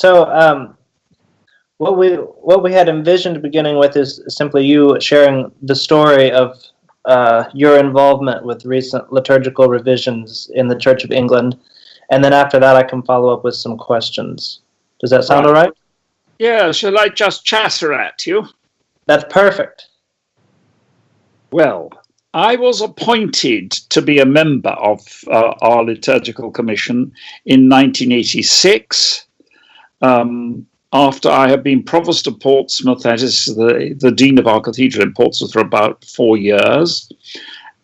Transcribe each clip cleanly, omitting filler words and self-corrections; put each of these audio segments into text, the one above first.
So what we had envisioned beginning with is simply you sharing the story of your involvement with recent liturgical revisions in the Church of England, and then after that I can follow up with some questions. Does that sound all right? Yeah, shall I just chatter at you? That's perfect. Well, I was appointed to be a member of our liturgical commission in 1986, after I had been provost of Portsmouth, that is the dean of our cathedral in Portsmouth, for about 4 years.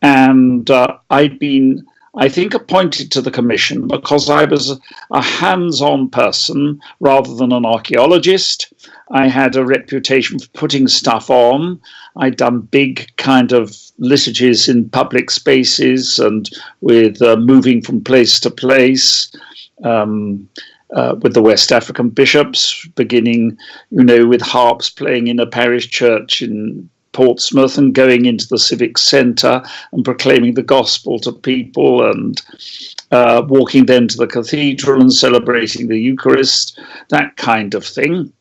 And I'd been, I think, appointed to the commission because I was a hands-on person rather than an archaeologist. I had a reputation for putting stuff on. I'd done big kind of liturgies in public spaces and with moving from place to place, with the West African bishops, beginning, with harps playing in a parish church in Portsmouth and going into the civic centre and proclaiming the gospel to people, and walking then to the cathedral and celebrating the Eucharist, that kind of thing.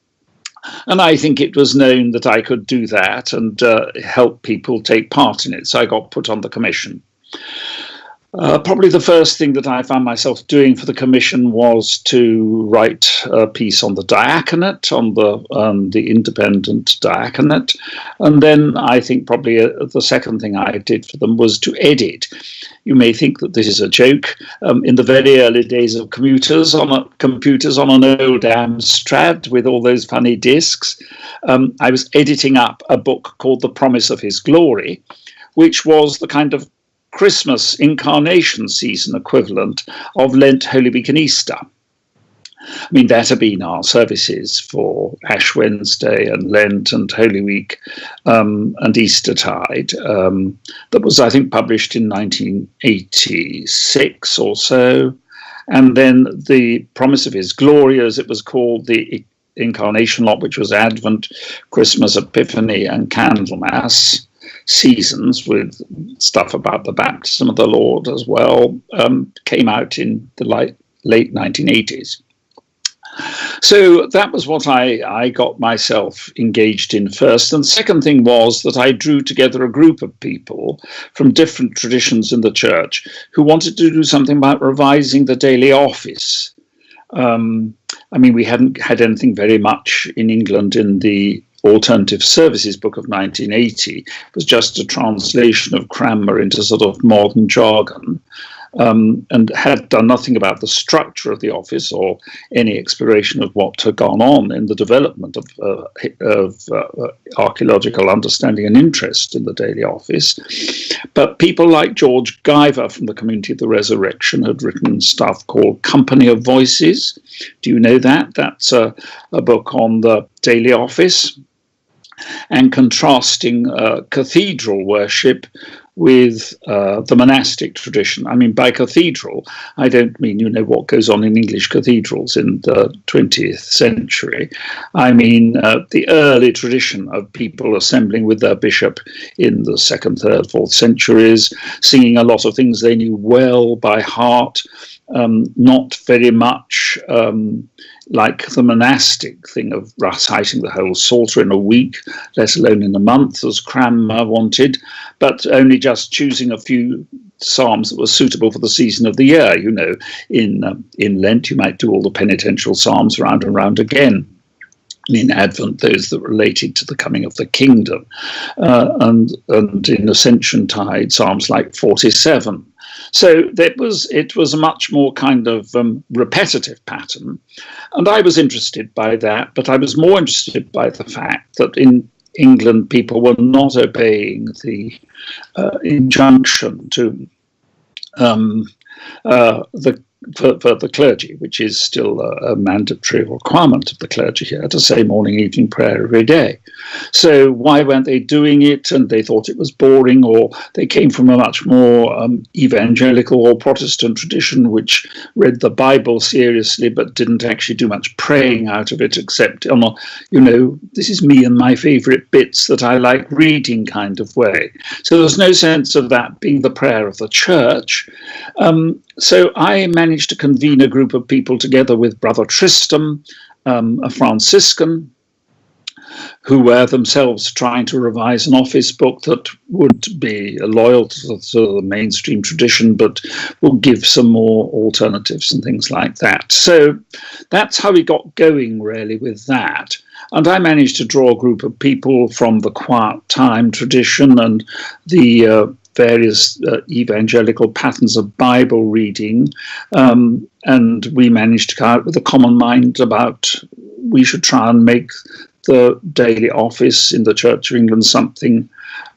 And I think it was known that I could do that and help people take part in it. So I got put on the commission. Probably the first thing that I found myself doing for the commission was to write a piece on the diaconate, on the independent diaconate. And then I think probably the second thing I did for them was to edit. You may think that this is a joke. In the very early days of computers on an old Amstrad with all those funny discs, I was editing up a book called The Promise of His Glory, which was the kind of Christmas incarnation season equivalent of Lent, Holy Week and Easter. I mean, that had been our services for Ash Wednesday and Lent and Holy Week and Eastertide. That was, I think, published in 1986 or so. And then The Promise of His Glory, as it was called, the incarnation lot, which was Advent, Christmas, Epiphany and Candlemas seasons, with stuff about the baptism of the Lord as well, came out in the late 1980s. So that was what I got myself engaged in first. And the second thing was that I drew together a group of people from different traditions in the church who wanted to do something about revising the daily office. I mean, we hadn't had anything very much in England in the Alternative Services book of 1980. It was just a translation of Cranmer into sort of modern jargon, and had done nothing about the structure of the office or any exploration of what had gone on in the development of archaeological understanding and interest in the daily office. But people like George Guyver from the Community of the Resurrection had written stuff called Company of Voices. Do you know that? That's a book on the daily office, and contrasting cathedral worship with the monastic tradition. I mean, by cathedral, I don't mean, what goes on in English cathedrals in the 20th century. I mean the early tradition of people assembling with their bishop in the 2nd, 3rd, 4th centuries, singing a lot of things they knew well by heart, not very much like the monastic thing of reciting the whole Psalter in a week, let alone in a month, as Cranmer wanted, but only just choosing a few psalms that were suitable for the season of the year. In Lent, you might do all the penitential psalms round and round again. And in Advent, those that related to the coming of the kingdom. And in Ascension Tide, psalms like 47. So it was a much more kind of repetitive pattern. And I was interested by that, but I was more interested by the fact that in England, people were not obeying the injunction to for the clergy, which is still a mandatory requirement of the clergy here, to say morning, evening prayer every day. So why weren't they doing it? And they thought it was boring, or they came from a much more evangelical or Protestant tradition, which read the Bible seriously, but didn't actually do much praying out of it, except on a, this is me and my favorite bits that I like reading kind of way. So there was no sense of that being the prayer of the church. So I managed to convene a group of people together with Brother Tristram a Franciscan, who were themselves trying to revise an office book that would be loyal to the mainstream tradition, but will give some more alternatives and things like that. So that's how we got going, really, with that. And I managed to draw a group of people from the quiet time tradition and the various evangelical patterns of Bible reading. And we managed to come out with a common mind about we should try and make the daily office in the Church of England something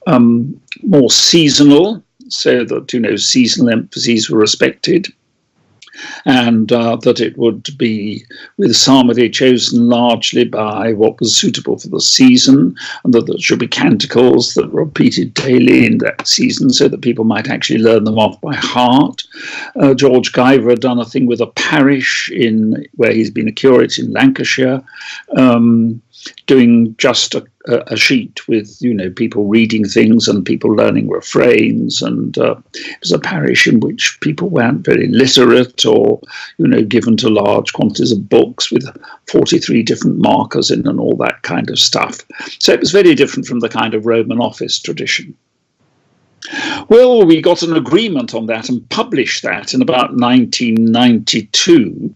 more seasonal, so that, seasonal emphases were respected, and that it would be with psalmody chosen largely by what was suitable for the season, and that there should be canticles that were repeated daily in that season so that people might actually learn them off by heart. George Guyver had done a thing with a parish where he's been a curate in Lancashire, doing just a sheet with, people reading things and people learning refrains. And it was a parish in which people weren't very literate or, given to large quantities of books with 43 different markers in and all that kind of stuff. So it was very different from the kind of Roman office tradition. Well, we got an agreement on that and published that in about 1992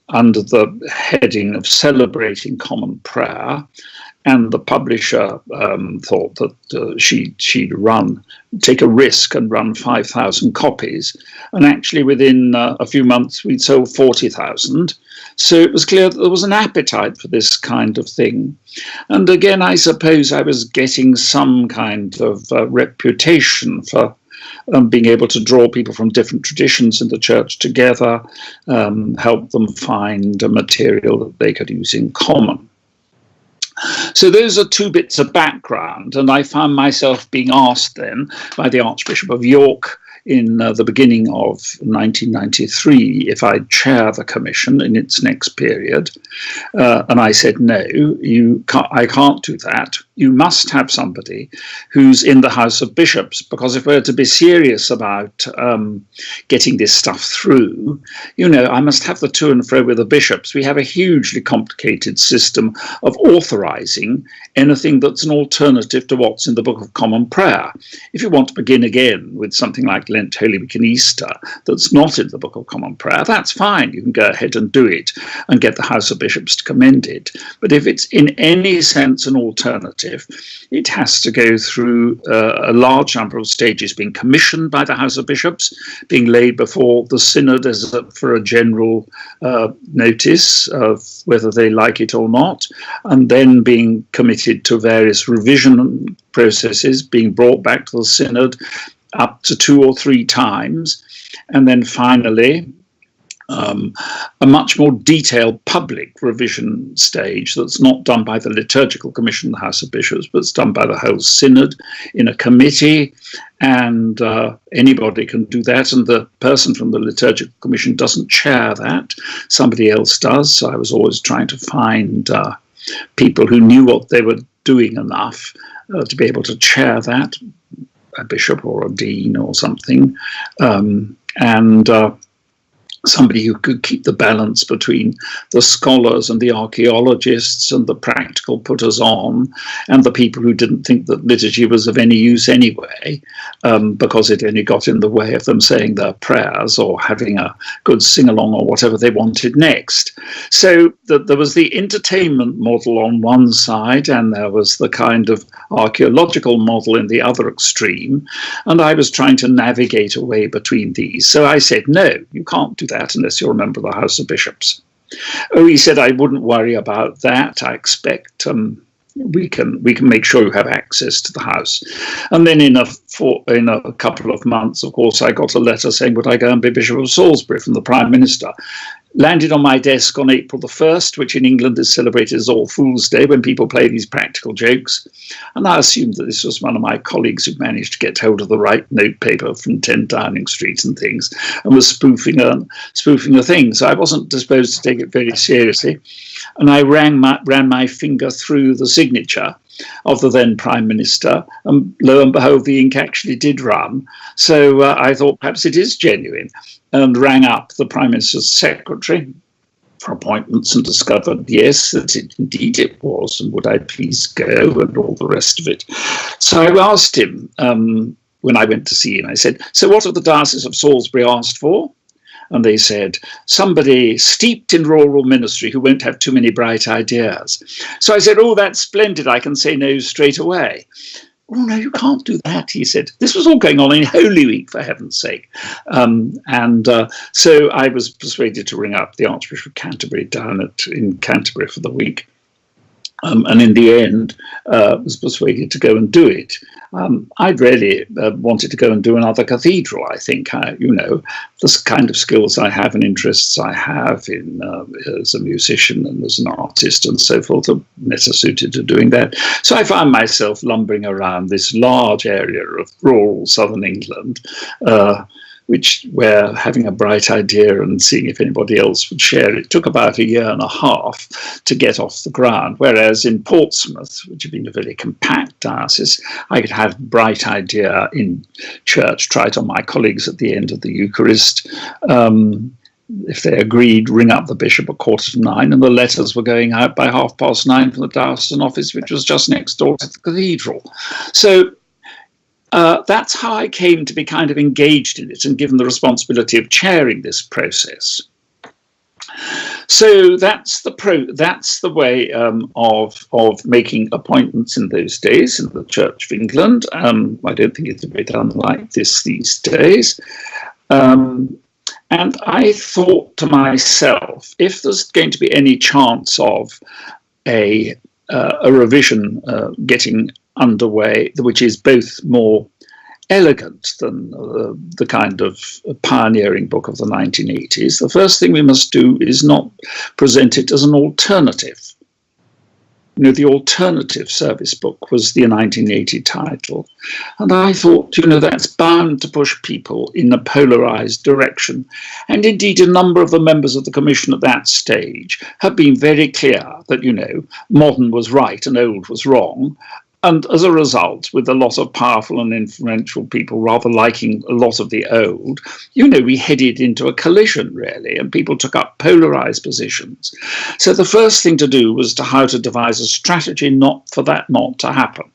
under the heading of Celebrating Common Prayer. And the publisher thought that she'd take a risk and run 5,000 copies. And actually within a few months, we'd sold 40,000. So it was clear that there was an appetite for this kind of thing. And again, I suppose I was getting some kind of reputation for being able to draw people from different traditions in the church together, help them find a material that they could use in common. So those are two bits of background, and I found myself being asked then by the Archbishop of York in the beginning of 1993 if I'd chair the commission in its next period. And I said, no, I can't do that. You must have somebody who's in the House of Bishops, because if we're to be serious about getting this stuff through, I must have the to and fro with the bishops. We have a hugely complicated system of authorizing anything that's an alternative to what's in the Book of Common Prayer. If you want to begin again with something like Lent, Holy Week and Easter that's not in the Book of Common Prayer, that's fine. You can go ahead and do it and get the House of Bishops to commend it. But if it's in any sense an alternative, it has to go through a large number of stages, being commissioned by the House of Bishops, being laid before the Synod for a general notice of whether they like it or not, and then being committed to various revision processes, being brought back to the Synod up to 2 or 3 times, and then finally a much more detailed public revision stage that's not done by the Liturgical Commission, the House of Bishops, but it's done by the whole Synod in a committee, and anybody can do that, and the person from the Liturgical Commission doesn't chair that, somebody else does. So I was always trying to find people who knew what they were doing enough to be able to chair that, a bishop or a dean or something, and somebody who could keep the balance between the scholars and the archaeologists and the practical putters-on and the people who didn't think that liturgy was of any use anyway, because it only got in the way of them saying their prayers or having a good sing-along or whatever they wanted next. So there was the entertainment model on one side, and there was the kind of archaeological model in the other extreme, and I was trying to navigate a way between these. So I said, no, you can't do that unless you're a member of the House of Bishops. Oh, he said, I wouldn't worry about that. I expect we can make sure you have access to the House. And then in a couple of months, of course, I got a letter saying, would I go and be Bishop of Salisbury from the Prime Minister? Landed on my desk on April the 1st, which in England is celebrated as All Fool's Day, when people play these practical jokes. And I assumed that this was one of my colleagues who managed to get hold of the right notepaper from 10 Downing Street and things, and was spoofing a thing. So I wasn't disposed to take it very seriously. And I ran my finger through the signature of the then Prime Minister, and lo and behold, the ink actually did run. So I thought perhaps it is genuine, and rang up the Prime Minister's secretary for appointments and discovered, yes, that indeed it was, and would I please go, and all the rest of it. So I asked him, when I went to see him, I said, so what have the Diocese of Salisbury asked for? And they said, somebody steeped in rural ministry who won't have too many bright ideas. So I said, oh, that's splendid, I can say no straight away. Oh, no, you can't do that, he said. This was all going on in Holy Week, for heaven's sake. So I was persuaded to ring up the Archbishop of Canterbury down in Canterbury for the week. And in the end, was persuaded to go and do it. I'd really wanted to go and do another cathedral. I think, the kind of skills I have and interests I have in as a musician and as an artist and so forth are better suited to doing that. So I found myself lumbering around this large area of rural southern England, where having a bright idea and seeing if anybody else would share it took about a year and a half to get off the ground. Whereas in Portsmouth, which had been a very compact diocese, I could have a bright idea in church, try it on my colleagues at the end of the Eucharist. If they agreed, ring up the bishop at 9:15, and the letters were going out by 9:30 from the diocesan office, which was just next door to the cathedral. So that's how I came to be kind of engaged in it and given the responsibility of chairing this process. So that's the way of making appointments in those days in the Church of England. I don't think it's to be done like this these days. And I thought to myself, if there's going to be any chance of a revision getting underway, which is both more elegant than the kind of pioneering book of the 1980s, the first thing we must do is not present it as an alternative. The alternative service book was the 1980 title. And I thought, that's bound to push people in a polarized direction. And indeed, a number of the members of the commission at that stage have been very clear that, modern was right and old was wrong. And as a result, with a lot of powerful and influential people rather liking a lot of the old, we headed into a collision, really, and people took up polarized positions. So the first thing to do was how to devise a strategy not to happen.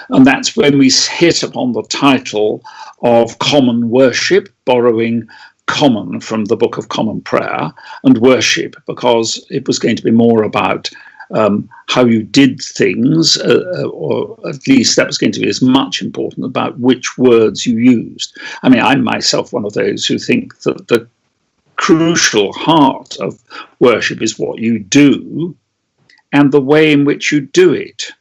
And that's when we hit upon the title of Common Worship, borrowing common from the Book of Common Prayer, and worship, because it was going to be more about how you did things, or at least that was going to be as much important about which words you used. I mean, I'm myself one of those who think that the crucial heart of worship is what you do and the way in which you do it,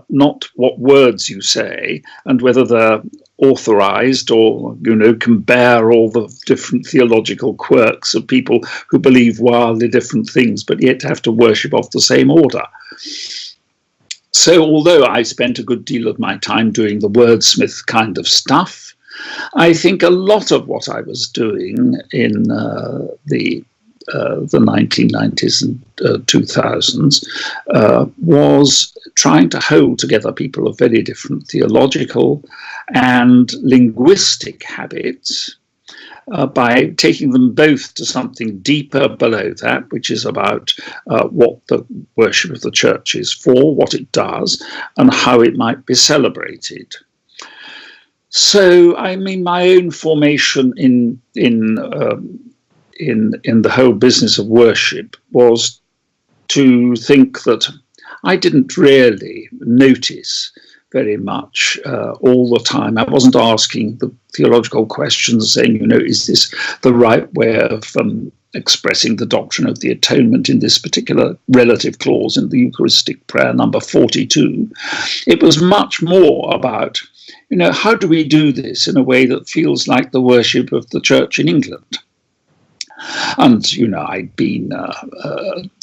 not what words you say and whether they're authorized or, can bear all the different theological quirks of people who believe wildly different things, but yet have to worship of the same order. So although I spent a good deal of my time doing the wordsmith kind of stuff, I think a lot of what I was doing in the 1990s and 2000s was trying to hold together people of very different theological and linguistic habits by taking them both to something deeper below that, which is about what the worship of the church is for, what it does, and how it might be celebrated. So, I mean, my own formation in the whole business of worship was to think that I didn't really notice very much all the time. I wasn't asking the theological questions saying, is this the right way of expressing the doctrine of the atonement in this particular relative clause in the Eucharistic prayer number 42. It was much more about, how do we do this in a way that feels like the worship of the church in England? And, I'd been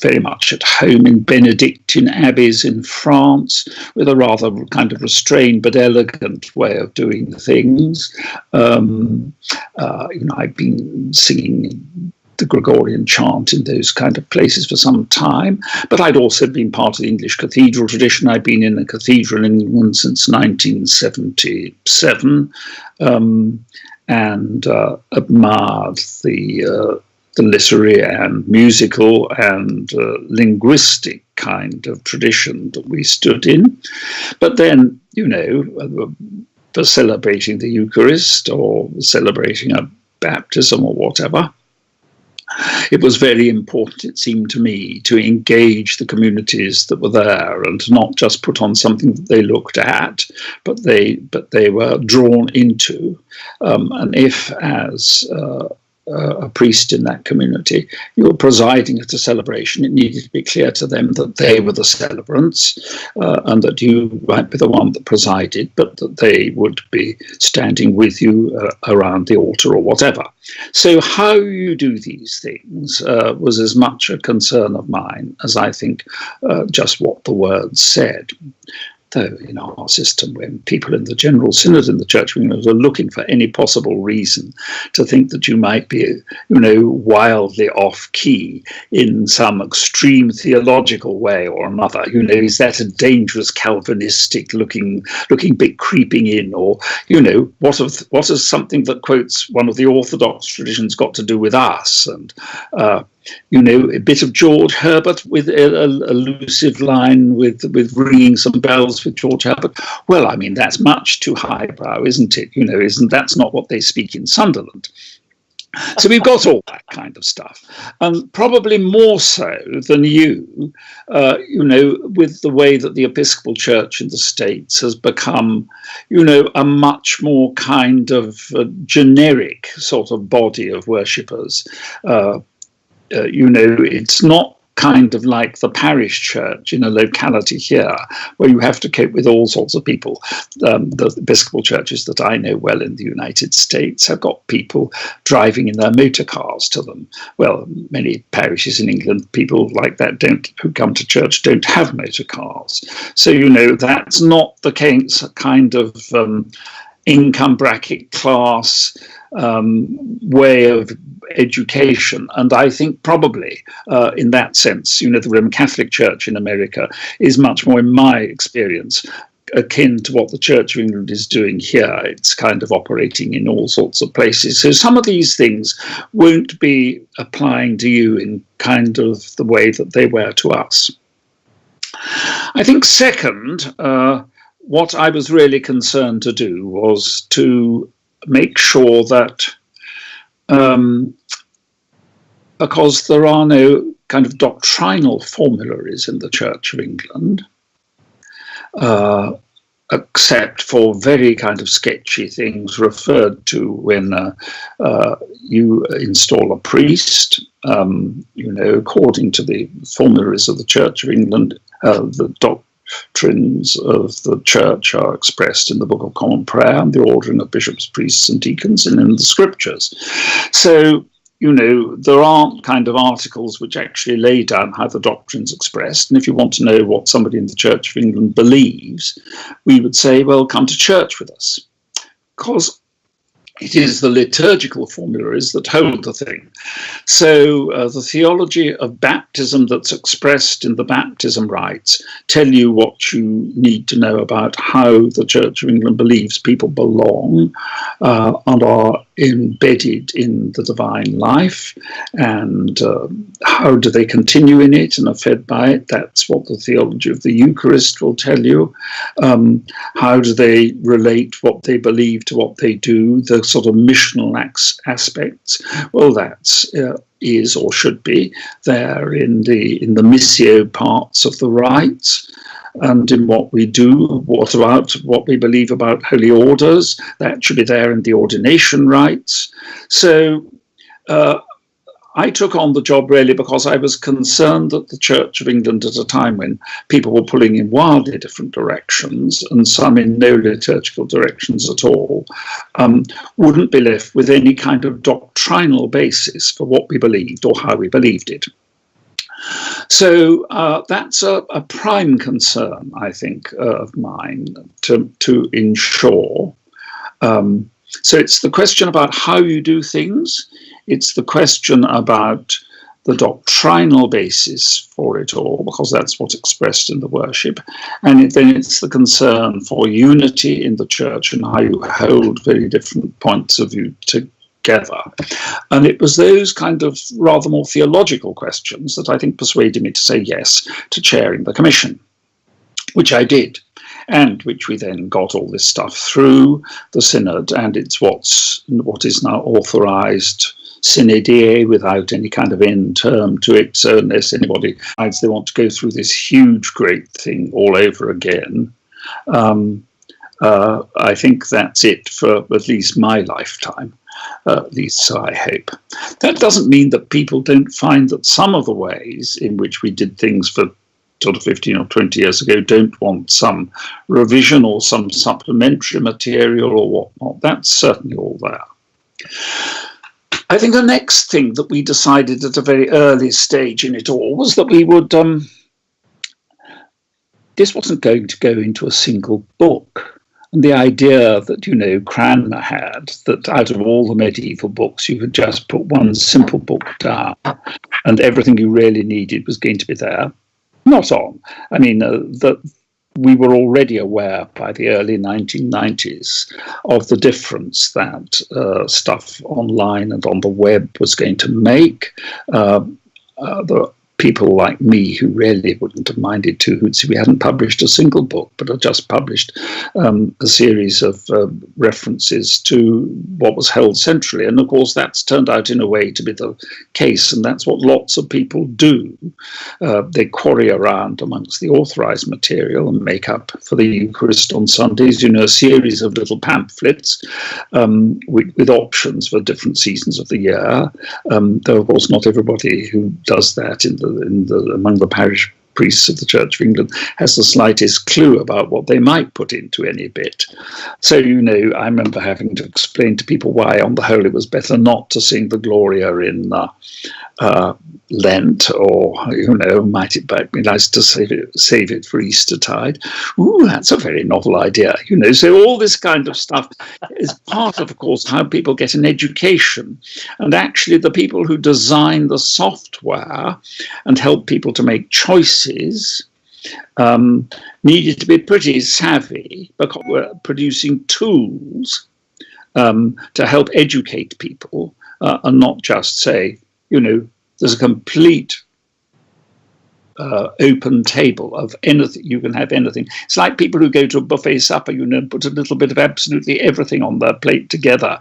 very much at home in Benedictine abbeys in France with a rather kind of restrained but elegant way of doing things. I'd been singing the Gregorian chant in those kind of places for some time, but I'd also been part of the English cathedral tradition. I'd been in a cathedral in England since 1977, and admired the the literary and musical and linguistic kind of tradition that we stood in. But then, for celebrating the Eucharist or celebrating a baptism or whatever, it was very important, it seemed to me, to engage the communities that were there and to not just put on something that they looked at, but they were drawn into. And if, as a priest in that community, you were presiding at a celebration, it needed to be clear to them that they were the celebrants, and that you might be the one that presided, but that they would be standing with you around the altar or whatever. So how you do these things was as much a concern of mine as I think just what the words said. Though in our system, when people in the General Synod in the Church of England are looking for any possible reason to think that you might be, wildly off key in some extreme theological way or another, is that a dangerous Calvinistic looking bit creeping in, or what has something that quotes one of the Orthodox traditions got to do with us? And a bit of George Herbert with a elusive line with ringing some bells with George Herbert. Well, I mean, that's much too highbrow, isn't it? That's not what they speak in Sunderland. So we've got all that kind of stuff, and probably more so than you, with the way that the Episcopal Church in the States has become, a much more kind of generic sort of body of worshippers. It's not kind of like the parish church in a locality here, where you have to cope with all sorts of people. The Episcopal churches that I know well in the United States have got people driving in their motor cars to them. Well, many parishes in England, people like that who come to church don't have motor cars. So, that's not the case, kind of income bracket class way of education. And I think probably in that sense, the Roman Catholic Church in America is much more, in my experience, akin to what the Church of England is doing here. It's kind of operating in all sorts of places. So some of these things won't be applying to you in kind of the way that they were to us. I think second, what I was really concerned to do was to make sure that, because there are no kind of doctrinal formularies in the Church of England, except for very kind of sketchy things referred to when you install a priest, according to the formularies of the Church of England, the doctrines of the Church are expressed in the Book of Common Prayer and the ordering of bishops, priests and deacons, and in the Scriptures. So, there aren't kind of articles which actually lay down how the doctrine's expressed. And if you want to know what somebody in the Church of England believes, we would say, well, come to church with us. Because it is the liturgical formularies that hold the thing. So the theology of baptism that's expressed in the baptism rites tell you what you need to know about how the Church of England believes people belong and are embedded in the divine life, and how do they continue in it and are fed by it. That's what the theology of the Eucharist will tell you. How do they relate what they believe to what they do, the sort of missional aspects? Well, that's is or should be there in the missio parts of the rites. And in what we do, what about what we believe about holy orders? That should be there in the ordination rites. So I took on the job really because I was concerned that the Church of England, at a time when people were pulling in wildly different directions, and some in no liturgical directions at all, wouldn't be left with any kind of doctrinal basis for what we believed or how we believed it. So that's a prime concern, I think, of mine to ensure. So it's the question about how you do things. It's the question about the doctrinal basis for it all, because that's what's expressed in the worship. And then it's the concern for unity in the church and how you hold very different points of view together. And it was those kind of rather more theological questions that I think persuaded me to say yes to chairing the commission, which I did, and which we then got all this stuff through the synod, and it's what is now authorised synodie without any kind of end term to it. So unless anybody decides they want to go through this huge, great thing all over again, I think that's it for at least my lifetime. At least so I hope. That doesn't mean that people don't find that some of the ways in which we did things for sort of 15 or 20 years ago don't want some revision or some supplementary material or whatnot. That's certainly all there. I think the next thing that we decided at a very early stage in it all was that we would, this wasn't going to go into a single book. And the idea that, you know, Cranmer had, that out of all the medieval books, you could just put one simple book down and everything you really needed was going to be there. Not on. I mean, that we were already aware by the early 1990s of the difference that stuff online and on the web was going to make. The people like me who really wouldn't have minded two hoots if we hadn't published a single book, but had just published a series of references to what was held centrally. And of course, that's turned out in a way to be the case, and that's what lots of people do. They quarry around amongst the authorized material and make up for the Eucharist on Sundays, you know, a series of little pamphlets with options for different seasons of the year. Though, of course, not everybody who does that among the parish priests of the Church of England has the slightest clue about what they might put into any bit. So, you know, I remember having to explain to people why, on the whole, it was better not to sing the Gloria in Lent, or, you know, might it be nice to save it for Eastertide. Ooh, that's a very novel idea, you know. So all this kind of stuff is part of course, how people get an education. And actually the people who design the software and help people to make choices needed to be pretty savvy, because we're producing tools to help educate people and not just say, you know, there's a complete open table of anything. You can have anything. It's like people who go to a buffet supper, you know, put a little bit of absolutely everything on their plate together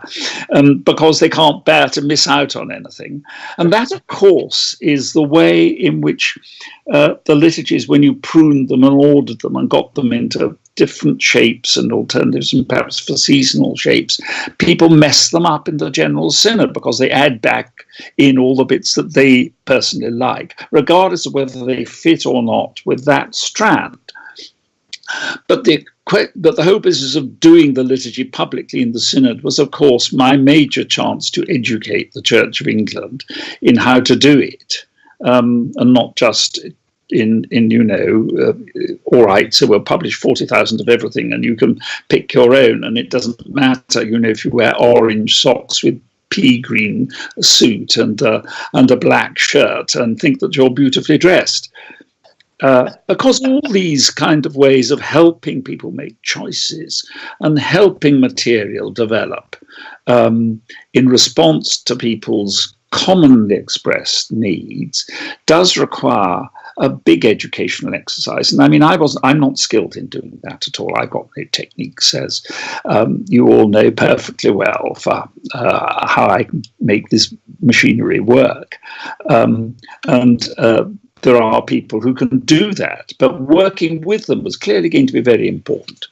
because they can't bear to miss out on anything. And that, of course, is the way in which the liturgies, when you pruned them and ordered them and got them into different shapes and alternatives, and perhaps for seasonal shapes, people mess them up in the general synod because they add back in all the bits that they personally like, regardless of whether they fit or not with that strand. But the whole business of doing the liturgy publicly in the synod was, of course, my major chance to educate the Church of England in how to do it, and not just in you know, all right, so we'll publish 40,000 of everything and you can pick your own, and it doesn't matter, you know, if you wear orange socks with pea green suit and a black shirt and think that you're beautifully dressed. Because all these kind of ways of helping people make choices and helping material develop in response to people's commonly expressed needs does require a big educational exercise. And I mean, I'm not skilled in doing that at all. I've got no techniques, as you all know perfectly well, for how I can make this machinery work. There are people who can do that, but working with them was clearly going to be very important.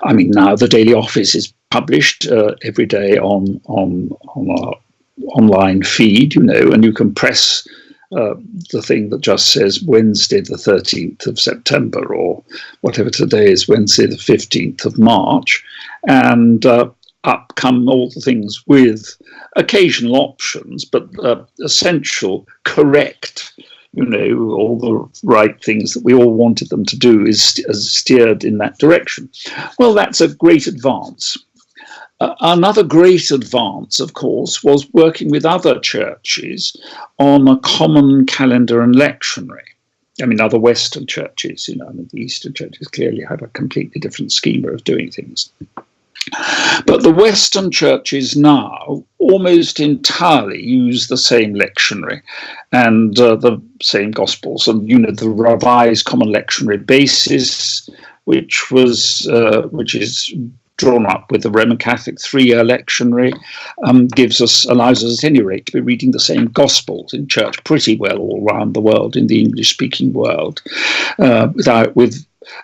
I mean, now the Daily Office is published every day on our online feed, you know, and you can press the thing that just says Wednesday the 13th of September, or whatever today is, Wednesday the 15th of March, and up come all the things with occasional options, but essential, correct, you know, all the right things that we all wanted them to do is steered in that direction. Well, that's a great advance. Another great advance, of course, was working with other churches on a common calendar and lectionary. I mean, other Western churches, you know, I mean, the Eastern churches clearly have a completely different schema of doing things. But the Western churches now almost entirely use the same lectionary and the same Gospels, and the Revised Common Lectionary Basis, which is drawn up with the Roman Catholic 3-year lectionary, allows us at any rate to be reading the same Gospels in church pretty well all around the world, in the English-speaking world,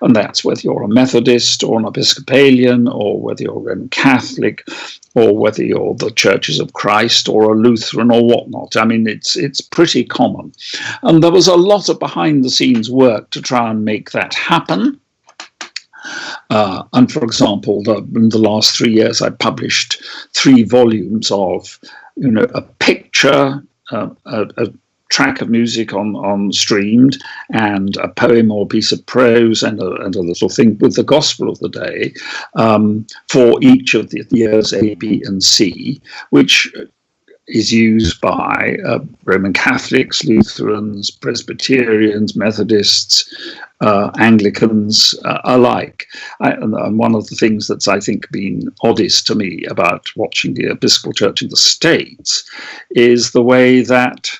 and that's whether you're a Methodist or an Episcopalian, or whether you're a Roman Catholic, or whether you're the Churches of Christ or a Lutheran or whatnot. I mean, it's pretty common. And there was a lot of behind-the-scenes work to try and make that happen. And for example, in the last 3 years, I published 3 volumes of, a picture, a track of music on streamed, and a poem or a piece of prose, and a little thing with the gospel of the day for each of the years A, B, and C, which is used by Roman Catholics, Lutherans, Presbyterians, Methodists, Anglicans alike. And one of the things that's, I think, been oddest to me about watching the Episcopal Church in the States is the way that,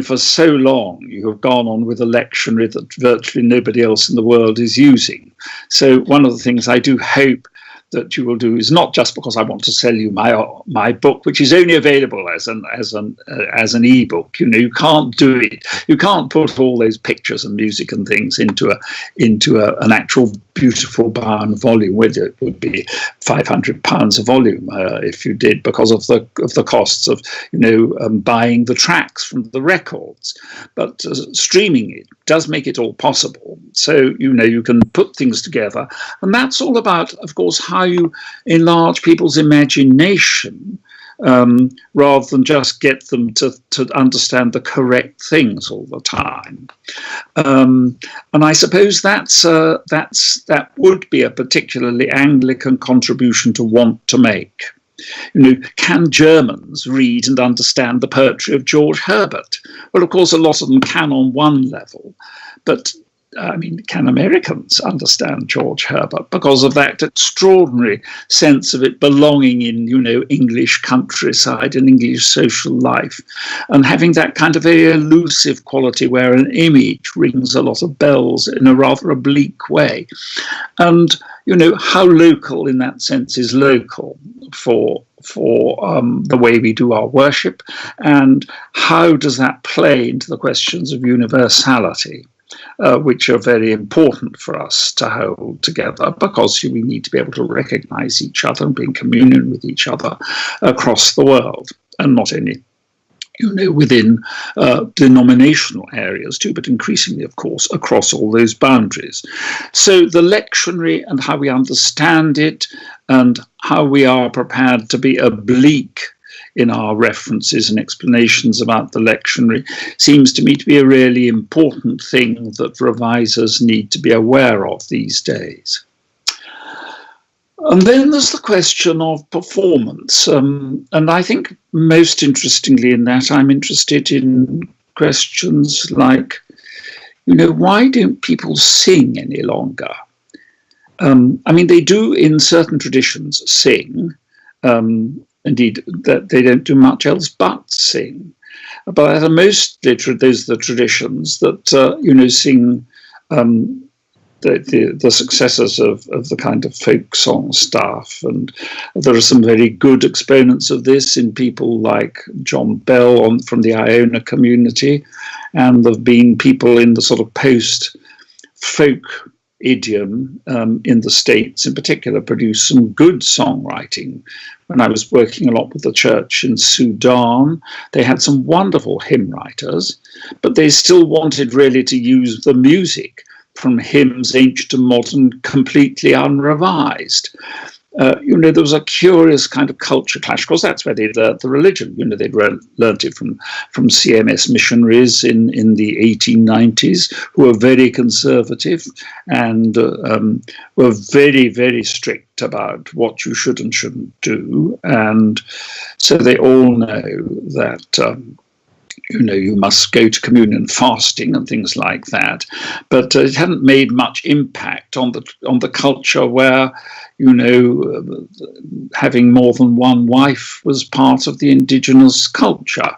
for so long you have gone on with a lectionary that virtually nobody else in the world is using. So one of the things I do hope that you will do is not just because I want to sell you my book, which is only available as an ebook. You can't do it. You can't put all those pictures and music and things into an actual beautiful bound volume. With it would be £500 a volume if you did, because of the costs of buying the tracks from the records. But streaming it does make it all possible. So you can put things together, and that's all about, of course, how you enlarge people's imagination rather than just get them to understand the correct things all the time. And I suppose that would be a particularly Anglican contribution to want to make. Can Germans read and understand the poetry of George Herbert? Well, of course, a lot of them can on one level, but can Americans understand George Herbert because of that extraordinary sense of it belonging in, English countryside and English social life, and having that kind of very elusive quality where an image rings a lot of bells in a rather oblique way? And, how local in that sense is local for the way we do our worship, and how does that play into the questions of universality? Which are very important for us to hold together, because we need to be able to recognize each other and be in communion with each other across the world, and not only within denominational areas too, but increasingly, of course, across all those boundaries. So the lectionary and how we understand it, and how we are prepared to be oblique in our references and explanations about the lectionary, seems to me to be a really important thing that revisers need to be aware of these days. And then there's the question of performance. And I think most interestingly in that, I'm interested in questions like, why don't people sing any longer? They do in certain traditions sing. Indeed, that they don't do much else but sing. But mostly those are the traditions that sing the successors of the kind of folk song stuff. And there are some very good exponents of this in people like John Bell from the Iona community, and there have been people in the sort of post-folk idiom in the States in particular produce some good songwriting. When I was working a lot with the church in Sudan, they had some wonderful hymn writers, but they still wanted really to use the music from hymns, ancient and modern, completely unrevised. There was a curious kind of culture clash. Of course, that's where they learned the religion. They'd learned it from CMS missionaries in the 1890s, who were very conservative and were very, very strict about what you should and shouldn't do. And so they all know that you must go to communion fasting and things like that. But it hadn't made much impact on the culture where, having more than one wife was part of the indigenous culture.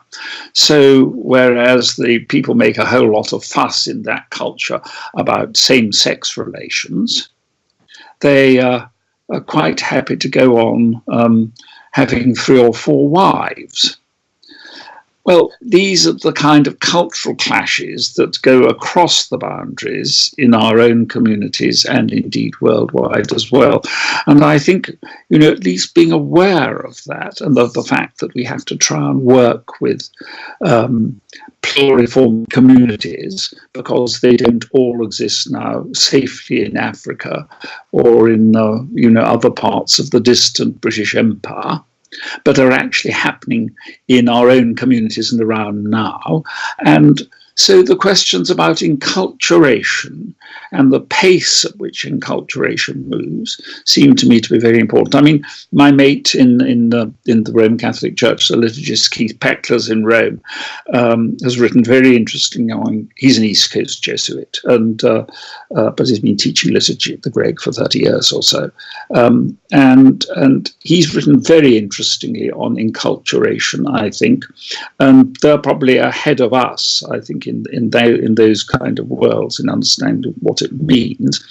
So whereas the people make a whole lot of fuss in that culture about same-sex relations, they are quite happy to go on having 3 or 4 wives. Well, these are the kind of cultural clashes that go across the boundaries in our own communities and indeed worldwide as well. And I think, at least being aware of that and of the fact that we have to try and work with pluriform communities, because they don't all exist now safely in Africa or in, other parts of the distant British Empire, but are actually happening in our own communities and around now. And so the questions about enculturation and the pace at which enculturation moves seem to me to be very important. I mean, my mate in the Roman Catholic Church, the liturgist Keith Pecklers in Rome, has written very interestingly on. He's an East Coast Jesuit, and but he's been teaching liturgy at the Greg for 30 years or so, and he's written very interestingly on enculturation, I think, and they're probably ahead of us, I think, in those kind of worlds, in understanding what it means,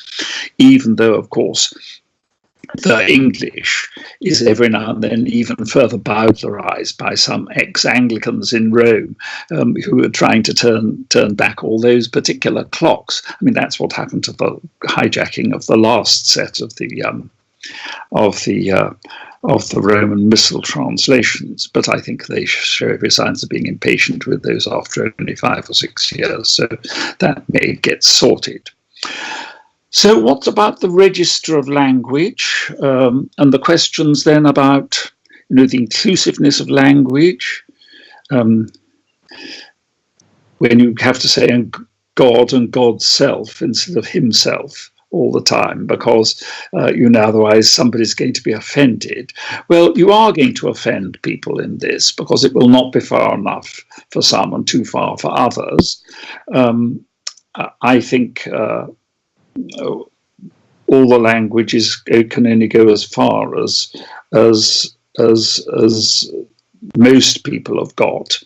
even though, of course, the English is every now and then even further bowdlerized by some ex-Anglicans in Rome who are trying to turn back all those particular clocks. I mean, that's what happened to the hijacking of the last set of the Roman Missal translations, but I think they show every signs of being impatient with those after only 5 or 6 years, so that may get sorted. So what about the register of language and the questions then about the inclusiveness of language, when you have to say God and God's self instead of himself all the time, because otherwise somebody's going to be offended. Well, you are going to offend people in this, because it will not be far enough for some and too far for others. I think all the languages can only go as far as most people have got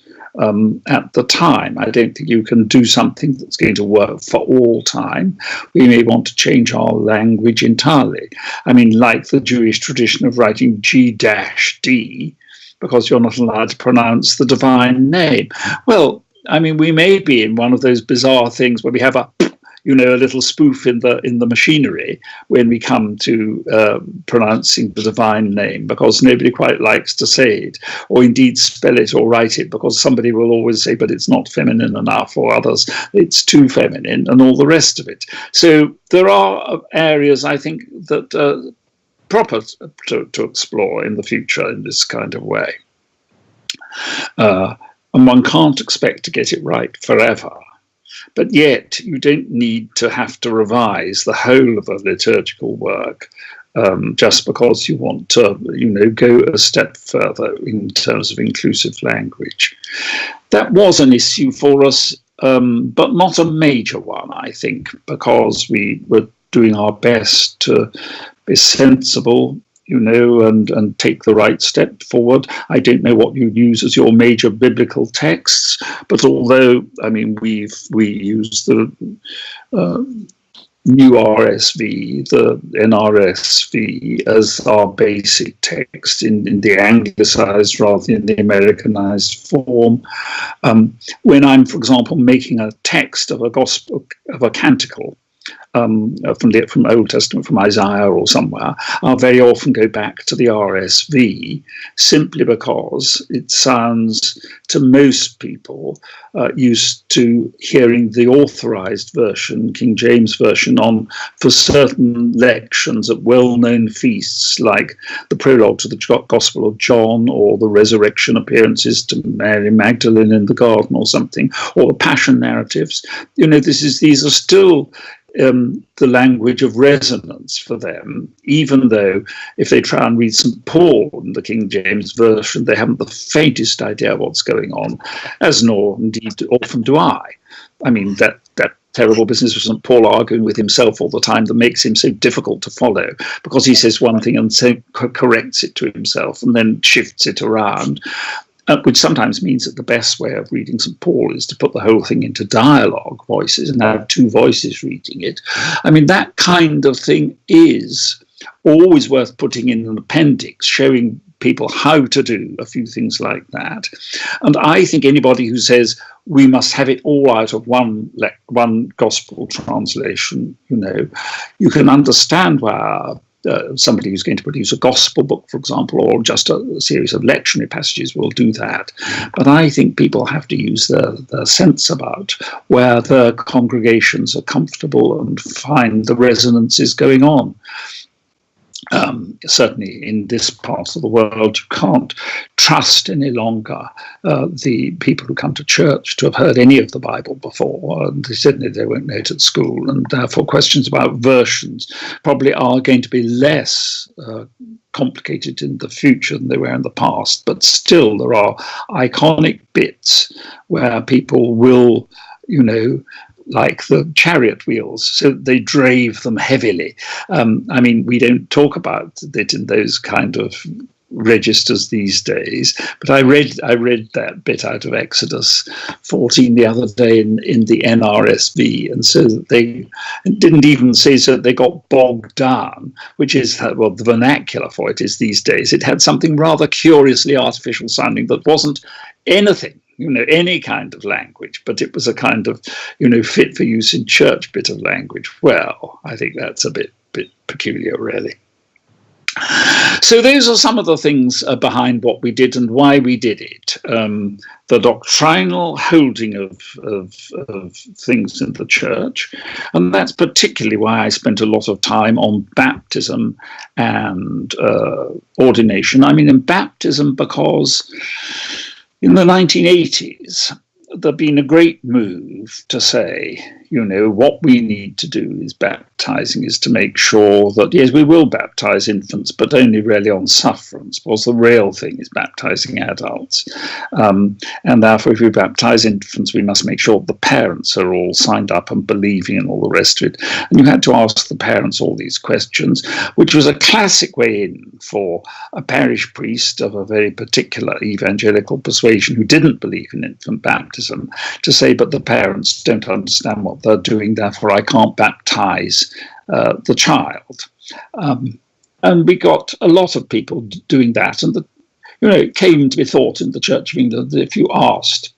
at the time. I don't think you can do something that's going to work for all time. We may want to change our language entirely. I mean, like the Jewish tradition of writing G-D, because you're not allowed to pronounce the divine name. Well, I mean, we may be in one of those bizarre things where we have a little spoof in the machinery when we come to pronouncing the divine name, because nobody quite likes to say it, or indeed spell it or write it, because somebody will always say, but it's not feminine enough, or others, it's too feminine, and all the rest of it. So there are areas, I think, that are proper to explore in the future in this kind of way. And one can't expect to get it right forever. But yet, you don't need to have to revise the whole of a liturgical work just because you want to, go a step further in terms of inclusive language. That was an issue for us, but not a major one, I think, because we were doing our best to be sensible, and take the right step forward. I don't know what you use as your major biblical texts, but although, I mean, we use the new RSV, the NRSV, as our basic text in the Anglicized rather than the Americanized form. When I'm, for example, making a text of a gospel, of a canticle, from Old Testament, from Isaiah or somewhere, I'll very often go back to the RSV, simply because it sounds to most people used to hearing the authorized version, King James version, on for certain lections at well-known feasts, like the prologue to the Gospel of John, or the resurrection appearances to Mary Magdalene in the garden or something, or the Passion narratives. These are still the language of resonance for them, even though if they try and read St. Paul in the King James Version, they haven't the faintest idea what's going on, as nor indeed often do I. I mean, that terrible business of St. Paul arguing with himself all the time that makes him so difficult to follow, because he says one thing and so corrects it to himself and then shifts it around. Which sometimes means that the best way of reading St. Paul is to put the whole thing into dialogue voices and have two voices reading it. I mean, that kind of thing is always worth putting in an appendix, showing people how to do a few things like that. And I think anybody who says we must have it all out of one gospel translation, you can understand why somebody who's going to produce a gospel book, for example, or just a series of lectionary passages will do that. But I think people have to use their sense about where their congregations are comfortable and find the resonances going on. Certainly in this part of the world, you can't trust any longer the people who come to church to have heard any of the Bible before. Certainly they won't know it at school, and therefore questions about versions probably are going to be less complicated in the future than they were in the past. But still, there are iconic bits where people will, like the chariot wheels, so they drave them heavily. I mean, we don't talk about it in those kind of registers these days, but I read that bit out of Exodus 14 the other day in the NRSV, and so they didn't even say so they got bogged down, which is, well, the vernacular for it is these days. It had something rather curiously artificial sounding that wasn't anything, any kind of language, but it was a kind of, fit for use in church bit of language. Well, I think that's a bit peculiar, really. So those are some of the things behind what we did and why we did it. The doctrinal holding of things in the church, and that's particularly why I spent a lot of time on baptism and ordination. I mean, in baptism, because in the 1980s, there'd been a great move to say, what we need to do is baptizing is to make sure that, yes, we will baptize infants, but only really on sufferance, because the real thing is baptizing adults. And therefore, if we baptize infants, we must make sure the parents are all signed up and believing and all the rest of it. And you had to ask the parents all these questions, which was a classic way in for a parish priest of a very particular evangelical persuasion who didn't believe in infant baptism to say, but the parents don't understand what they're doing, therefore I can't baptize the child. And we got a lot of people doing that, and it came to be thought in the Church of England that if you asked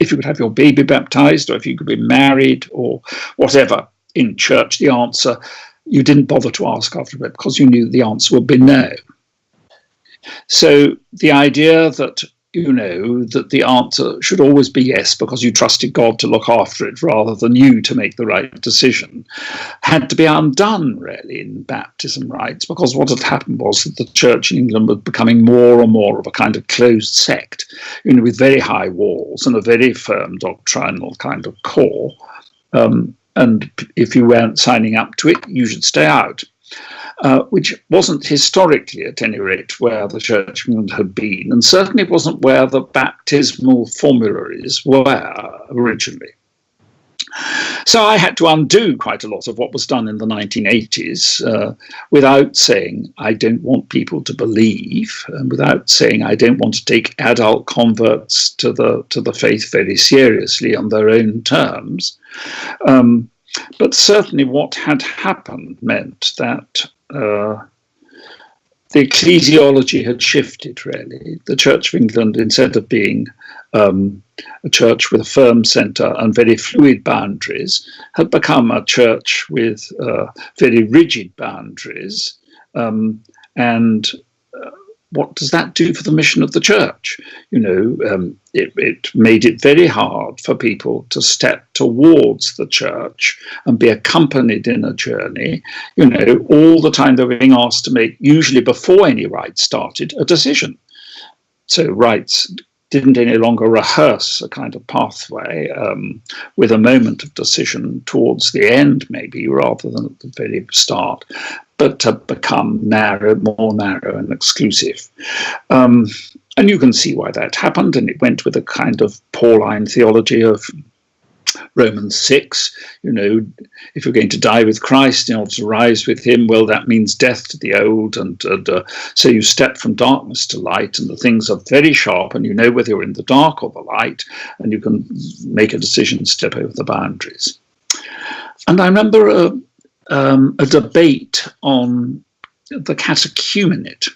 if you could have your baby baptized or if you could be married or whatever in church, the answer, you didn't bother to ask after it because you knew the answer would be no. So the idea that that the answer should always be yes because you trusted God to look after it rather than you to make the right decision, had to be undone, really, in baptism rites, because what had happened was that the Church in England was becoming more and more of a kind of closed sect, with very high walls and a very firm doctrinal kind of core. And if you weren't signing up to it, you should stay out. Which wasn't historically, at any rate, where the Church of England had been, and certainly wasn't where the baptismal formularies were originally. So I had to undo quite a lot of what was done in the 1980s without saying I don't want people to believe, and without saying I don't want to take adult converts to the faith very seriously on their own terms. But certainly what had happened meant that the ecclesiology had shifted, really. The Church of England, instead of being a church with a firm centre and very fluid boundaries, had become a church with very rigid boundaries. And what does that do for the mission of the church? It made it very hard for people to step towards the church and be accompanied in a journey. All the time they were being asked to make, usually before any rites started, a decision. So rites didn't any longer rehearse a kind of pathway with a moment of decision towards the end, maybe, rather than at the very start, but to become more narrow and exclusive. And you can see why that happened, and it went with a kind of Pauline theology of Romans 6, if you're going to die with Christ in order to rise with him, well, that means death to the old, and so you step from darkness to light, and the things are very sharp, and you know whether you're in the dark or the light, and you can make a decision, step over the boundaries. And I remember a debate on the catechumenate,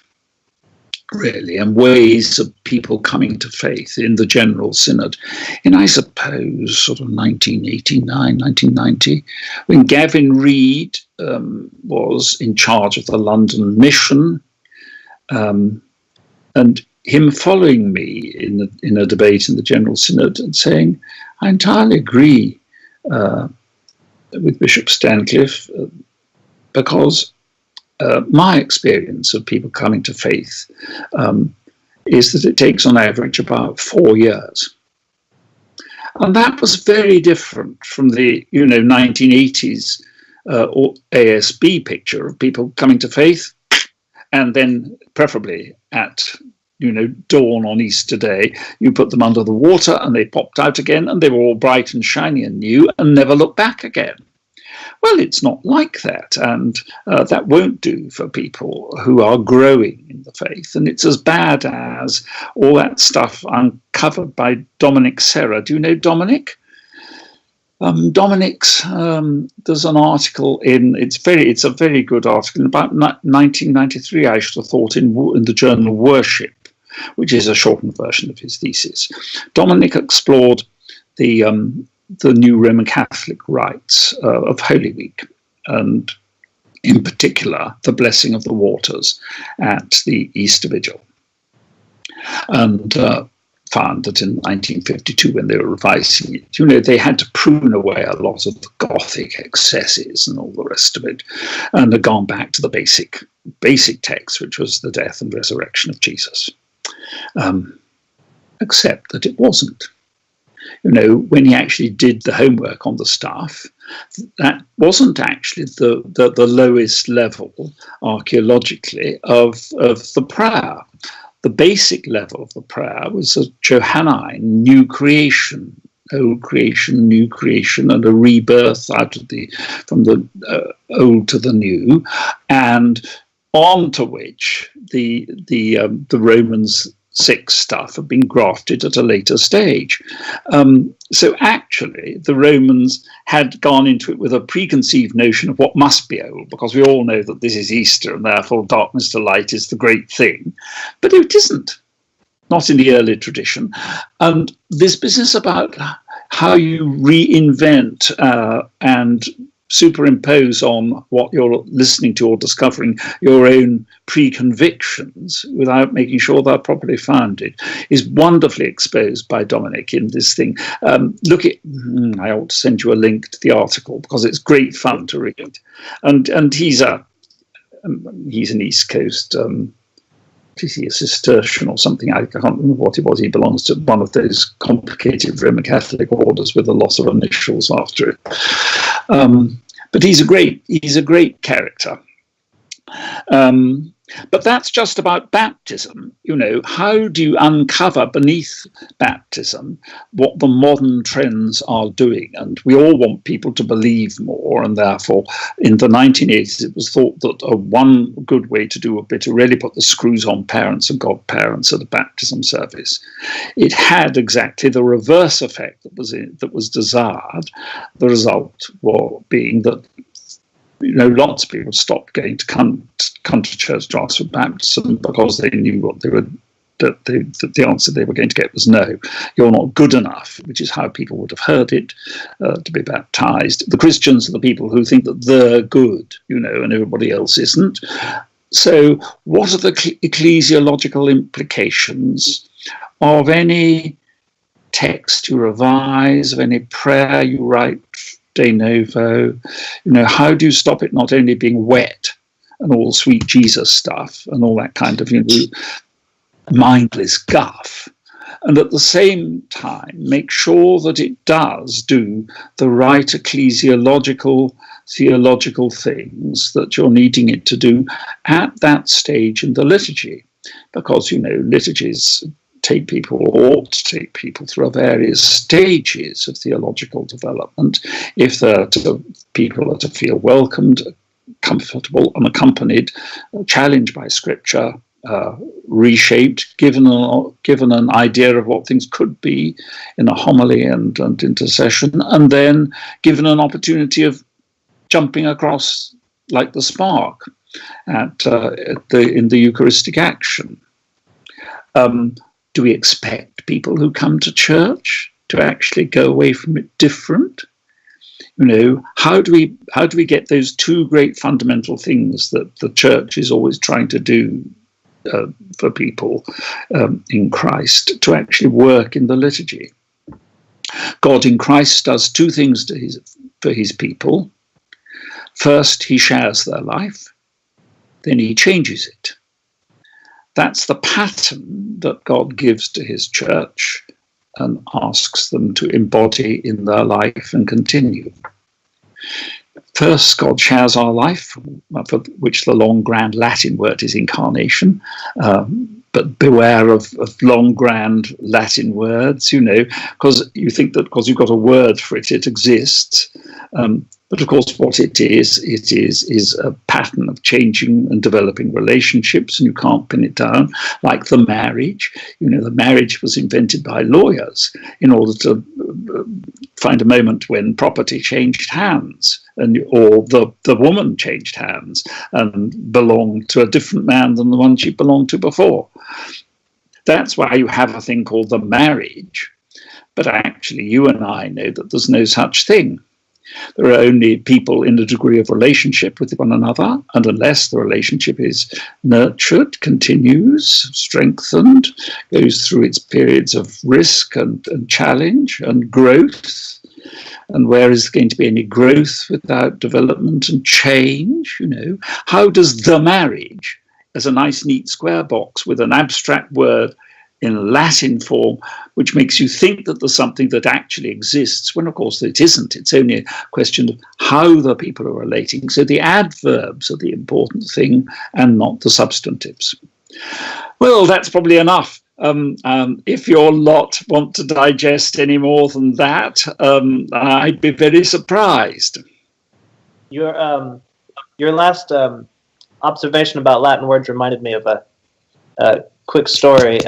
really, and ways of people coming to faith in the General Synod in, I suppose, sort of 1989, 1990, when Gavin Reid was in charge of the London mission, and him following me in a debate in the General Synod and saying, I entirely agree with Bishop Stancliffe, because my experience of people coming to faith is that it takes on average about 4 years. And that was very different from the 1980s or ASB picture of people coming to faith, and then preferably at dawn on Easter Day, you put them under the water and they popped out again, and they were all bright and shiny and new and never looked back again. Well, it's not like that, and that won't do for people who are growing in the faith. And it's as bad as all that stuff uncovered by Dominic Serra. Do you know Dominic? Dominic's, there's an article it's a very good article in about 1993, I should have thought, in the journal Worship, which is a shortened version of his thesis. Dominic explored the new Roman Catholic rites of Holy Week, and in particular the blessing of the waters at the Easter Vigil, and found that in 1952, when they were revising it, they had to prune away a lot of the Gothic excesses and all the rest of it, and had gone back to the basic text, which was the death and resurrection of Jesus, except that it wasn't. When he actually did the homework on the stuff, that wasn't actually the lowest level archaeologically of the prayer. The basic level of the prayer was a Johannine new creation, old creation, new creation, and a rebirth from the old to the new, and onto which the Romans 6 stuff had been grafted at a later stage. So actually, the Romans had gone into it with a preconceived notion of what must be old, because we all know that this is Easter, and therefore darkness to light is the great thing. But it isn't, not in the early tradition. And this business about how you reinvent and superimpose on what you're listening to or discovering your own pre-convictions without making sure they're properly founded is wonderfully exposed by Dominic in this thing. I ought to send you a link to the article, because it's great fun to read. And he's an East Coast is he a Cistercian or something? I can't remember what it was. He belongs to one of those complicated Roman Catholic orders with a lot of initials after it. But he's a great character. But that's just about baptism. How do you uncover beneath baptism what the modern trends are doing? And we all want people to believe more, and therefore in the 1980s it was thought that one good way to do it to really put the screws on parents and godparents at a baptism service. It had exactly the reverse effect that was desired. The result being that lots of people stopped going to come to church to ask for baptism, because they knew what the answer they were going to get was no, you're not good enough, which is how people would have heard it, to be baptized. The Christians are the people who think that they're good, and everybody else isn't. So what are the ecclesiological implications of any text you revise, of any prayer you write de novo? How do you stop it not only being wet and all sweet Jesus stuff and all that kind of mindless guff, and at the same time make sure that it does do the right ecclesiological, theological things that you're needing it to do at that stage in the liturgy. Because, liturgies ought to take people through various stages of theological development. If people are to feel welcomed, comfortable, and accompanied, challenged by Scripture, reshaped, given an idea of what things could be in a homily and intercession, and then given an opportunity of jumping across like the spark in the Eucharistic action. Do we expect people who come to church to actually go away from it different? How do we get those two great fundamental things that the church is always trying to do for people in Christ to actually work in the liturgy? God in Christ does two things for his people. First, he shares their life, then he changes it. That's the pattern that God gives to his church and asks them to embody in their life and continue. First, God shares our life, for which the long, grand Latin word is incarnation. But beware of long, grand Latin words, because you think that because you've got a word for it, it exists. But of course, what it is a pattern of changing and developing relationships, and you can't pin it down, like the marriage. The marriage was invented by lawyers in order to find a moment when property changed hands, or the woman changed hands and belonged to a different man than the one she belonged to before. That's why you have a thing called the marriage. But actually, you and I know that there's no such thing. There are only people in a degree of relationship with one another, and unless the relationship is nurtured, continues, strengthened, goes through its periods of risk and challenge and growth, and where is going to be any growth without development and change? How does the marriage, as a nice neat square box with an abstract word in Latin form, which makes you think that there's something that actually exists, when of course it isn't. It's only a question of how the people are relating. So the adverbs are the important thing and not the substantives. Well, that's probably enough. If your lot want to digest any more than that, I'd be very surprised. Your last observation about Latin words reminded me of a quick story.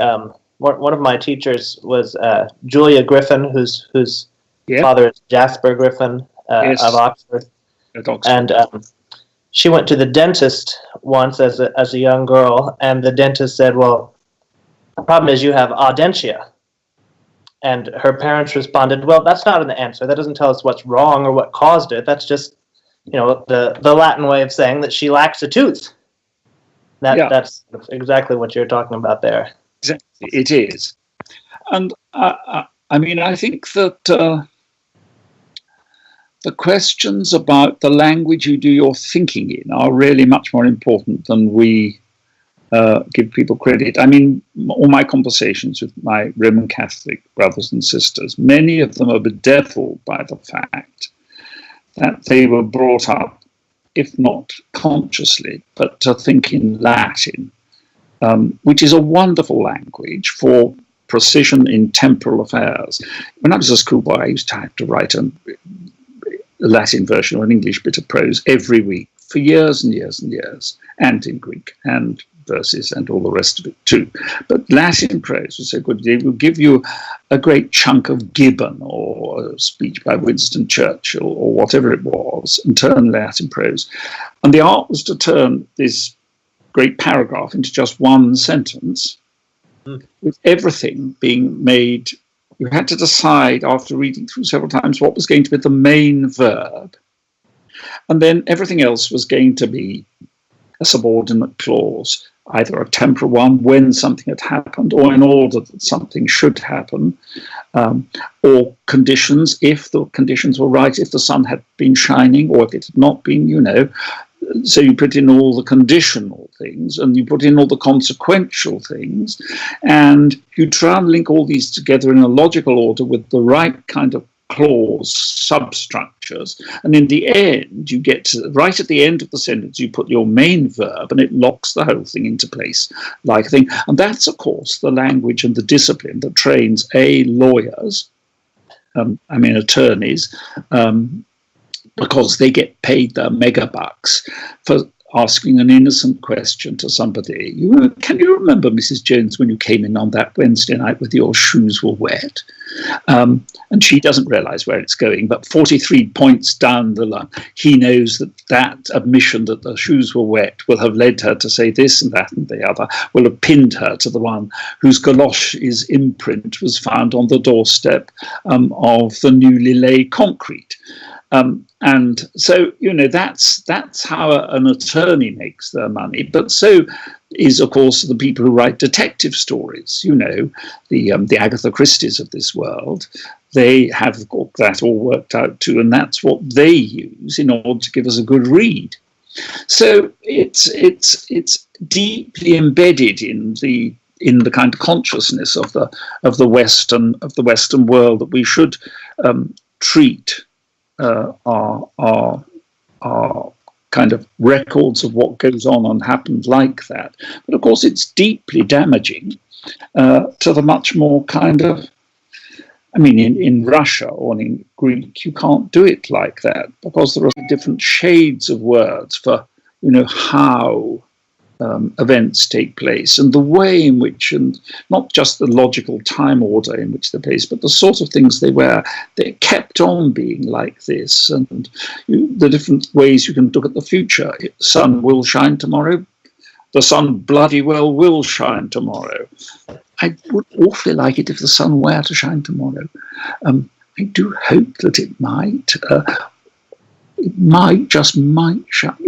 One of my teachers was Julia Griffin, whose father is Jasper Griffin of Oxford. And she went to the dentist once as a young girl, and the dentist said, "Well, the problem is you have audentia." And her parents responded, "Well, that's not an answer. That doesn't tell us what's wrong or what caused it. That's just, the Latin way of saying that she lacks a tooth." That's exactly what you're talking about there. Exactly, it is. And I think that the questions about the language you do your thinking in are really much more important than we give people credit. All my conversations with my Roman Catholic brothers and sisters, many of them are bedeviled by the fact that they were brought up, if not consciously, but to think in Latin, which is a wonderful language for precision in temporal affairs. When I was a schoolboy, I used to have to write a Latin version or an English bit of prose every week for years and years and years, and in Greek and verses and all the rest of it too. But Latin prose was so good. They would give you a great chunk of Gibbon or a speech by Winston Churchill or whatever it was, and turn Latin prose. And the art was to turn this great paragraph into just one sentence, with everything being made. You had to decide after reading through several times what was going to be the main verb, and then everything else was going to be a subordinate clause, either a temporal one when something had happened, or in order that something should happen, or conditions, if the conditions were right, if the sun had been shining, or if it had not been, so you put in all the conditional things and you put in all the consequential things, and you try and link all these together in a logical order with the right kind of clause substructures, and in the end you get to, right at the end of the sentence, you put your main verb and it locks the whole thing into place like a thing. And that's of course the language and the discipline that trains lawyers, attorneys, because they get paid their megabucks for asking an innocent question to somebody. Can you remember, Mrs. Jones, when you came in on that Wednesday night with your shoes were wet? And she doesn't realise where it's going, but 43 points down the line, he knows that admission that the shoes were wet will have led her to say this and that and the other, will have pinned her to the one whose galoshes imprint was found on the doorstep of the newly laid concrete. And so, that's how an attorney makes their money. But so is, of course, the people who write detective stories, the Agatha Christies of this world. They have got that all worked out too, and that's what they use in order to give us a good read. So it's deeply embedded in the kind of consciousness of the Western world that we should treat our kind of records of what goes on and happens like that. But of course, it's deeply damaging to the much more kind of, in Russia or in Greek, you can't do it like that because there are different shades of words for, how events take place and the way in which, and not just the logical time order in which they place, but the sort of things they kept on being like this, and the different ways you can look at the future. The sun will shine tomorrow. The sun bloody well will shine tomorrow. I would awfully like it if the sun were to shine tomorrow. I do hope that it might. It might shine.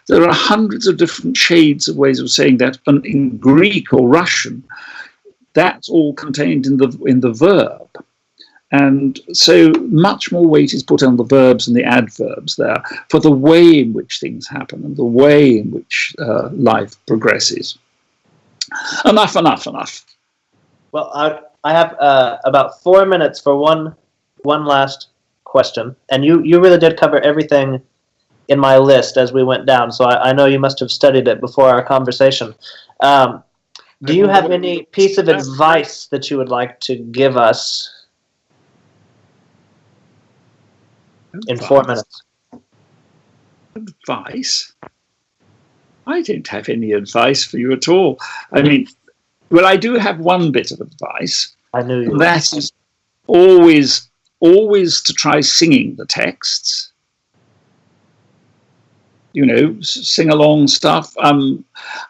There are hundreds of different shades of ways of saying that, and in Greek or Russian, that's all contained in the verb. And so much more weight is put on the verbs and the adverbs there for the way in which things happen and the way in which life progresses. Enough. Well, I have about 4 minutes for one last question, and you really did cover everything in my list as we went down, so I know you must have studied it before our conversation. Do you have any piece of advice that you would like to give us in 4 minutes? Advice? I don't have any advice for you at all. I do have one bit of advice. I knew you. That is always to try singing the texts. Sing along stuff.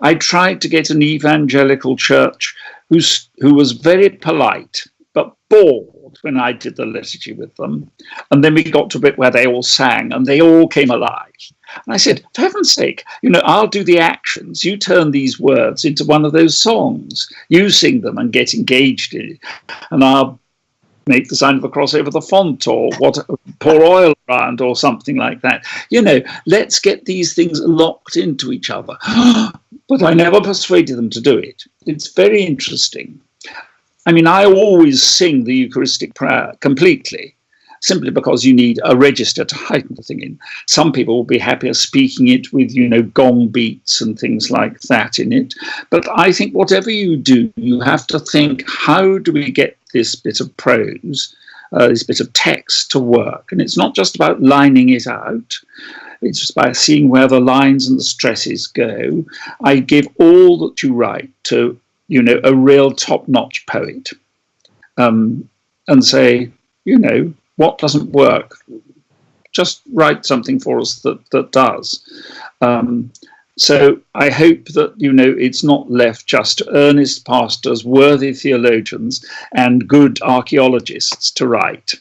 I tried to get an evangelical church who was very polite but bored when I did the liturgy with them, and then we got to a bit where they all sang and they all came alive. And I said, for heaven's sake, I'll do the actions. You turn these words into one of those songs. You sing them and get engaged in it, and I'll make the sign of the cross over the font, or pour oil around, or something like that. Let's get these things locked into each other. But I never persuaded them to do it. It's very interesting. I always sing the Eucharistic prayer completely, simply because you need a register to heighten the thing in. Some people will be happier speaking it with, gong beats and things like that in it. But I think whatever you do, you have to think, how do we get this bit of prose, this bit of text to work? And it's not just about lining it out. It's just by seeing where the lines and the stresses go. I give all that you write to, a real top-notch poet, and say, what doesn't work? Just write something for us that does. So I hope that, it's not left just to earnest pastors, worthy theologians, and good archaeologists to write.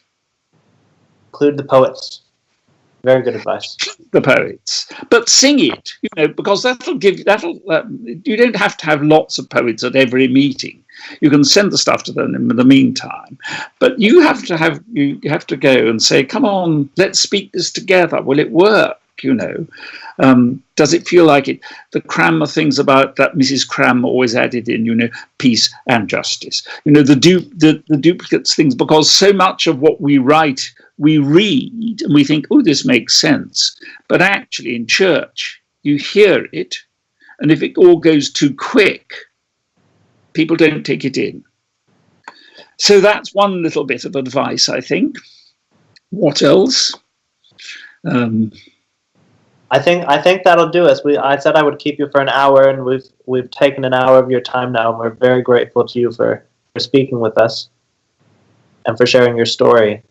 Include the poets. Very good advice. The poets. But sing it, because you don't have to have lots of poets at every meeting. You can send the stuff to them in the meantime. But you have to go and say, come on, let's speak this together. Will it work? you know? Does it feel like it? The Cranmer things about that Mrs. Cranmer always added in, you know, peace and justice. You know, the duplicates things, because so much of what we write, we read and we think, oh, this makes sense. But actually in church, you hear it, and if it all goes too quick, people don't take it in. So that's one little bit of advice, I think. What else? I think that'll do us. I said I would keep you for an hour, and we've taken an hour of your time now, and we're very grateful to you for speaking with us and for sharing your story.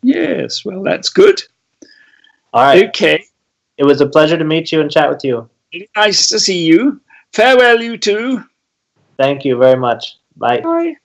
Yes, well, that's good. All right. Okay. It was a pleasure to meet you and chat with you. Nice to see you. Farewell, you two. Thank you very much. Bye. Bye.